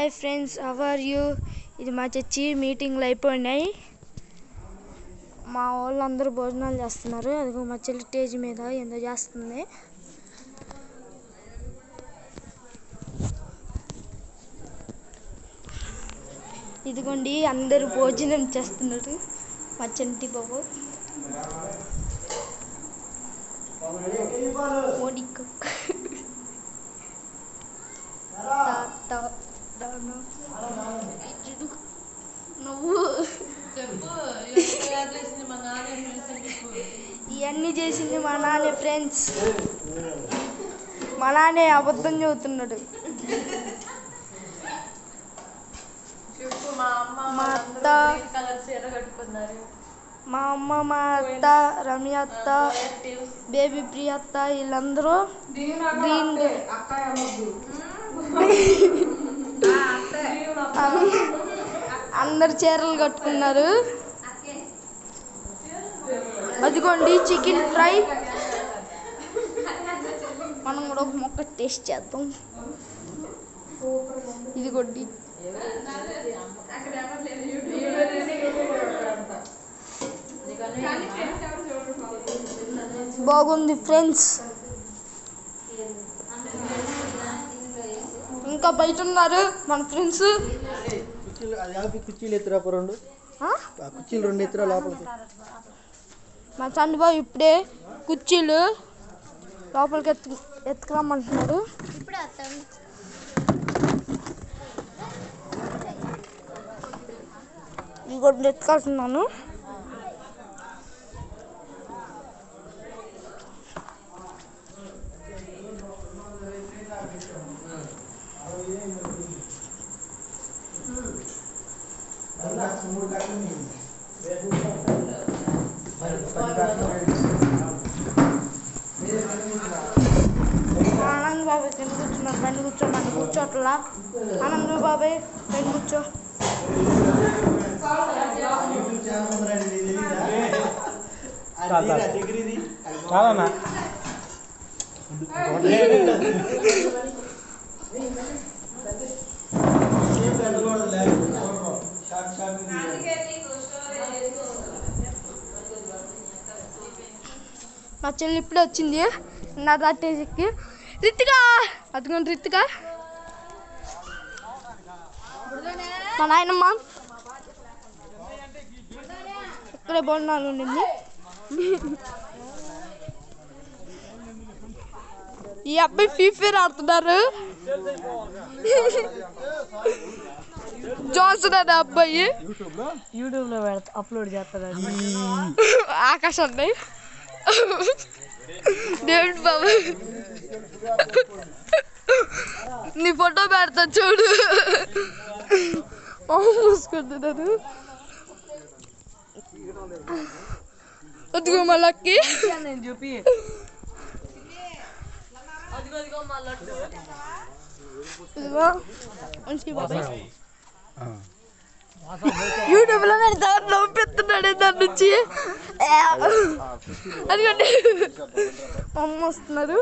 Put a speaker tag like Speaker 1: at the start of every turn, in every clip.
Speaker 1: Hi friends, how are you? ఇది మా church మీటింగ్లు అయిపోయినాయి. మా వాళ్ళందరూ భోజనాలు చేస్తున్నారు. అదిగో మా చెల్లి స్టేజ్ మీద ఏందో చేస్తుంది. ఇదిగోండి అందరూ భోజనం చేస్తున్నారు. మా చంటి బాబు నువ్వు ఇవన్నీ చేసింది మా నాన్న. ఫ్రెండ్స్, మా నాన్నే అబద్ధం చెబుతున్నాడు. మా అత్త, మా అమ్మ, మా అత్త, రమ్య అత్త, బేబీ ప్రియ అత్త, వీళ్ళందరూ గ్రీన్ అందరు చీరలు కట్టుకున్నారు. అదిగోండి చికెన్ ఫ్రై. మనం కూడా ఒక మొక్క టేస్ట్ చేద్దాం. ఇదిగోండి బాగుంది ఫ్రెండ్స్. ఇంకా బయట ఉన్నారు మన ఫ్రెండ్స్.
Speaker 2: కుర్చీలు ఎత్తురా, రెండు కుర్చీలు రెండు ఎత్తురా లోపలికి.
Speaker 1: మా చంద్రబాబు ఇప్పుడే కుర్చీలు లోపలికి ఎత్తుకురమ్మంటున్నాడు. ఇంకోటి ఎత్తుకెళ్తున్నాను. ఆనంద్ బాబాయ్ కింద కూర్చున్నారు. బండి కూర్చోమంటే కూర్చోట్లా. ఆనంద్ బాబాయ్ బండి కూర్చో.
Speaker 2: చాలన్నా
Speaker 1: మా చెల్లి ఇప్పుడే వచ్చింది నా దాటేకి. రితికా, అదిగోండి రితికా. మా నాయనమ్మ ఇక్కడే భోజనాలు ఉండింది. ఈ అబ్బాయి ఫ్రీ ఫైర్ ఆడుతున్నారు. జాన్సన్ అనే అబ్బాయి
Speaker 3: యూట్యూబ్ లో అప్లోడ్ చేస్తారు.
Speaker 1: ఆకాశ్ అన్నాయి. దేవుడు బాబు నీ ఫోటో పెడతా చూడు. మూసుకుంటున్నాను. అదిగో మా లక్కీ.
Speaker 3: చూపి
Speaker 1: ఇదిగో యూట్యూబ్ లో నవ్వుతున్నాడు దాని నుంచి. అదిగోండి అమ్మ వస్తున్నారు.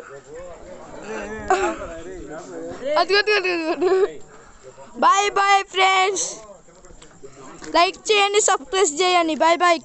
Speaker 1: అదిగోండి. Bye bye friends. లైక్ చేయండి, సబ్స్క్రైబ్ చేయండి. Bye bye.